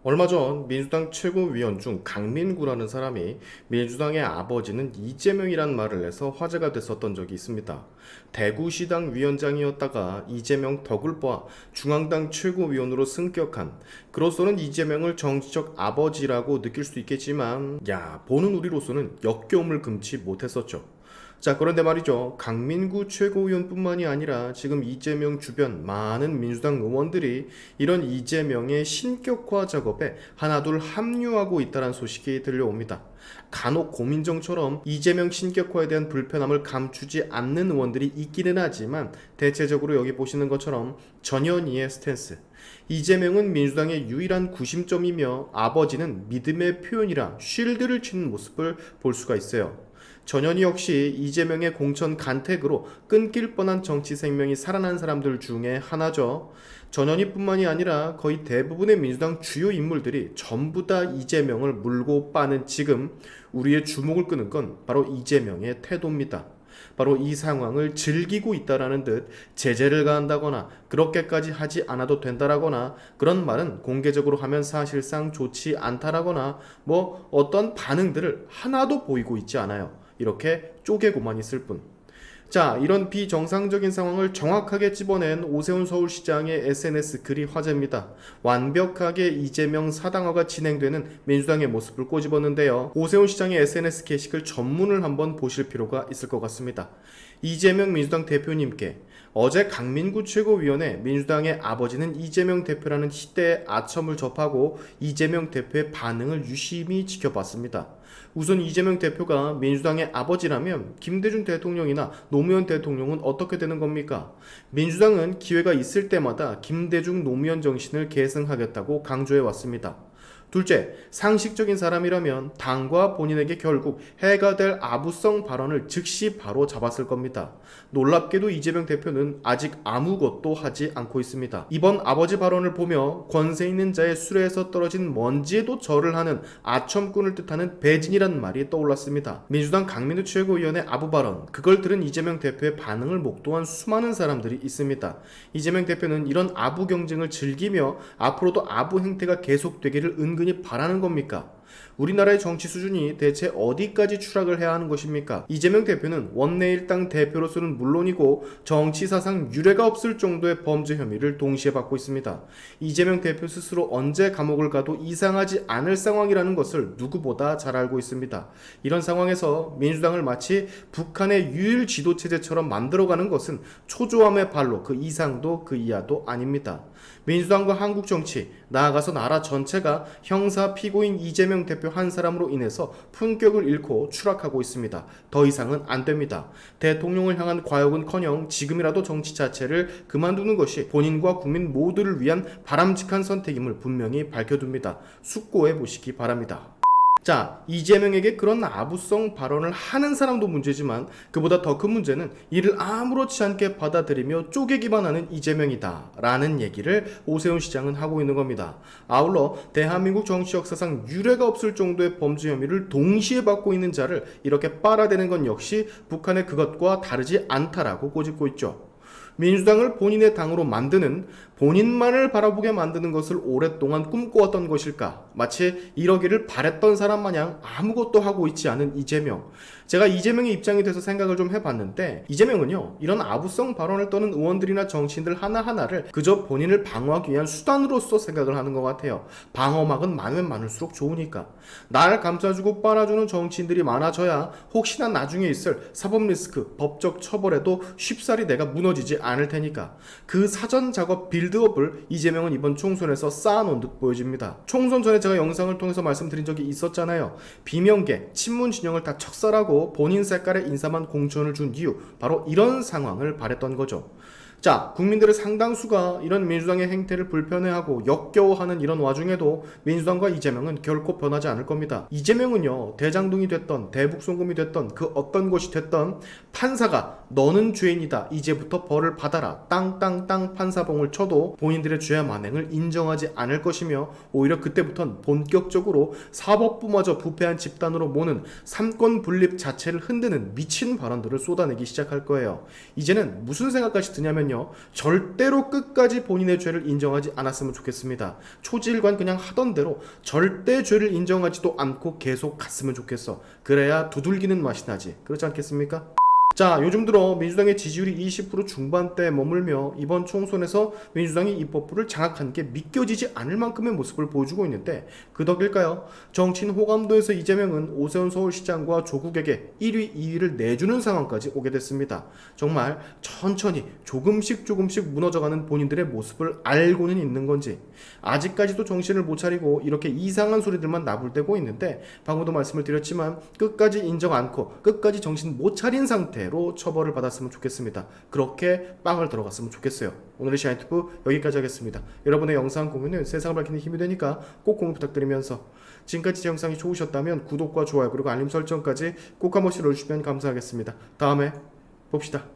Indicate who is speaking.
Speaker 1: 얼마 전 민주당 최고위원 중 강민구라는 사람이 민주당의 아버지는 이재명이란 말을 해서 화제가 됐었던 적이 있습니다. 대구시당 위원장이었다가 이재명 덕을 봐 중앙당 최고위원으로 승격한, 그로서는 이재명을 정치적 아버지라고 느낄 수 있겠지만 보는 우리로서는 역겨움을 금치 못했었죠. 자, 그런데 말이죠. 강민구 최고위원뿐만이 아니라 지금 이재명 주변 많은 민주당 의원들이 이런 이재명의 신격화 작업에 하나둘 합류하고 있다는 소식이 들려옵니다. 간혹 고민정처럼 이재명 신격화에 대한 불편함을 감추지 않는 의원들이 있기는 하지만 대체적으로 여기 보시는 것처럼 전현희의 스탠스, 이재명은 민주당의 유일한 구심점이며 아버지는 믿음의 표현이라 쉴드를 치는 모습을 볼 수가 있어요. 전현희 역시 이재명의 공천 간택으로 끊길 뻔한 정치 생명이 살아난 사람들 중에 하나죠. 전현희뿐만이 아니라 거의 대부분의 민주당 주요 인물들이 전부 다 이재명을 물고 빠는 지금 우리의 주목을 끄는 건 바로 이재명의 태도입니다. 바로 이 상황을 즐기고 있다라는 듯 제재를 가한다거나 그렇게까지 하지 않아도 된다라거나 그런 말은 공개적으로 하면 사실상 좋지 않다라거나 어떤 반응들을 하나도 보이고 있지 않아요. 이렇게 쪼개고만 있을 뿐. 자, 이런 비정상적인 상황을 정확하게 집어낸 오세훈 서울시장의 SNS 글이 화제입니다. 완벽하게 이재명 사당화가 진행되는 민주당의 모습을 꼬집었는데요. 오세훈 시장의 SNS 게시글 전문을 한번 보실 필요가 있을 것 같습니다. 이재명 민주당 대표님께 어제 강민구 최고위원회 민주당의 아버지는 이재명 대표라는 시대의 아첨을 접하고 이재명 대표의 반응을 유심히 지켜봤습니다. 우선 이재명 대표가 민주당의 아버지라면 김대중 대통령이나 노무현 대통령은 어떻게 되는 겁니까? 민주당은 기회가 있을 때마다 김대중 노무현 정신을 계승하겠다고 강조해 왔습니다. 둘째, 상식적인 사람이라면 당과 본인에게 결국 해가 될 아부성 발언을 즉시 바로 잡았을 겁니다. 놀랍게도 이재명 대표는 아직 아무것도 하지 않고 있습니다. 이번 아버지 발언을 보며 권세 있는 자의 수레에서 떨어진 먼지에도 절을 하는 아첨꾼을 뜻하는 배진이란 말이 떠올랐습니다. 민주당 강민구 최고위원의 아부 발언, 그걸 들은 이재명 대표의 반응을 목도한 수많은 사람들이 있습니다. 이재명 대표는 이런 아부 경쟁을 즐기며 앞으로도 아부 행태가 계속되기를 은근히 바라는 겁니까? 우리나라의 정치 수준이 대체 어디까지 추락을 해야 하는 것입니까? 이재명 대표는 원내일당 대표로서는 물론이고 정치사상 유례가 없을 정도의 범죄 혐의를 동시에 받고 있습니다. 이재명 대표 스스로 언제 감옥을 가도 이상하지 않을 상황이라는 것을 누구보다 잘 알고 있습니다. 이런 상황에서 민주당을 마치 북한의 유일 지도체제처럼 만들어가는 것은 초조함의 발로 그 이상도 그 이하도 아닙니다. 민주당과 한국 정치, 나아가서 나라 전체가 형사 피고인 이재명 대표 한 사람으로 인해서 품격을 잃고 추락하고 있습니다. 더 이상은 안 됩니다. 대통령을 향한 과욕은커녕 지금이라도 정치 자체를 그만두는 것이 본인과 국민 모두를 위한 바람직한 선택임을 분명히 밝혀둡니다. 숙고해 보시기 바랍니다. 자, 이재명에게 그런 아부성 발언을 하는 사람도 문제지만 그보다 더 큰 문제는 이를 아무렇지 않게 받아들이며 쪼개기만 하는 이재명이다 라는 얘기를 오세훈 시장은 하고 있는 겁니다. 아울러 대한민국 정치 역사상 유례가 없을 정도의 범죄 혐의를 동시에 받고 있는 자를 이렇게 빨아대는 건 역시 북한의 그것과 다르지 않다라고 꼬집고 있죠. 민주당을 본인의 당으로 만드는, 본인만을 바라보게 만드는 것을 오랫동안 꿈꿔왔던 것일까? 마치 이러기를 바랬던 사람 마냥 아무것도 하고 있지 않은 이재명. 제가 이재명의 입장이 돼서 생각을 좀 해봤는데 이재명은요, 이런 아부성 발언을 떠는 의원들이나 정치인들 하나하나를 그저 본인을 방어하기 위한 수단으로서 생각을 하는 것 같아요. 방어막은 많으면 많을수록 좋으니까. 날 감싸주고 빨아주는 정치인들이 많아져야 혹시나 나중에 있을 사법 리스크, 법적 처벌에도 쉽사리 내가 무너지지 않을 테니까. 그 사전 작업 빌드업을 이재명은 이번 총선에서 쌓아놓은 듯 보여집니다. 총선 전에 제가 영상을 통해서 말씀드린 적이 있었잖아요. 비명계, 친문 진영을 다 척살하고 본인 색깔의 인사만 공천을 준 이유, 바로 이런 상황을 바랬던 거죠. 자, 국민들의 상당수가 이런 민주당의 행태를 불편해하고 역겨워하는 이런 와중에도 민주당과 이재명은 결코 변하지 않을 겁니다. 이재명은요, 대장동이 됐던 대북송금이 됐던 그 어떤 것이 됐던 판사가 너는 죄인이다, 이제부터 벌을 받아라, 땅땅땅 판사봉을 쳐도 본인들의 죄와 만행을 인정하지 않을 것이며 오히려 그때부터는 본격적으로 사법부마저 부패한 집단으로 모는 삼권 분립 자체를 흔드는 미친 발언들을 쏟아내기 시작할 거예요. 이제는 무슨 생각까지 드냐면 되면요, 절대로 끝까지 본인의 죄를 인정하지 않았으면 좋겠습니다. 초지일관 그냥 하던 대로 절대 죄를 인정하지도 않고 계속 갔으면 좋겠어. 그래야 두들기는 맛이 나지. 그렇지 않겠습니까? 자, 요즘 들어 민주당의 지지율이 20% 중반대에 머물며 이번 총선에서 민주당이 입법부를 장악한 게 믿겨지지 않을 만큼의 모습을 보여주고 있는데 그 덕일까요? 정치인 호감도에서 이재명은 오세훈 서울시장과 조국에게 1위, 2위를 내주는 상황까지 오게 됐습니다. 정말 천천히 조금씩 무너져가는 본인들의 모습을 알고는 있는 건지 아직까지도 정신을 못 차리고 이렇게 이상한 소리들만 나불대고 있는데 방금도 말씀을 드렸지만 끝까지 인정 않고 끝까지 정신 못 차린 상태로 처벌을 받았으면 좋겠습니다. 그렇게 빵을 들어갔으면 좋겠어요. 오늘의 시아인투브 여기까지 하겠습니다. 여러분의 영상 공유는 세상을 밝히는 힘이 되니까 꼭 공유 부탁드리면서 지금까지 제 영상이 좋으셨다면 구독과 좋아요 그리고 알림 설정까지 꼭 한 번씩 눌러주시면 감사하겠습니다. 다음에 봅시다.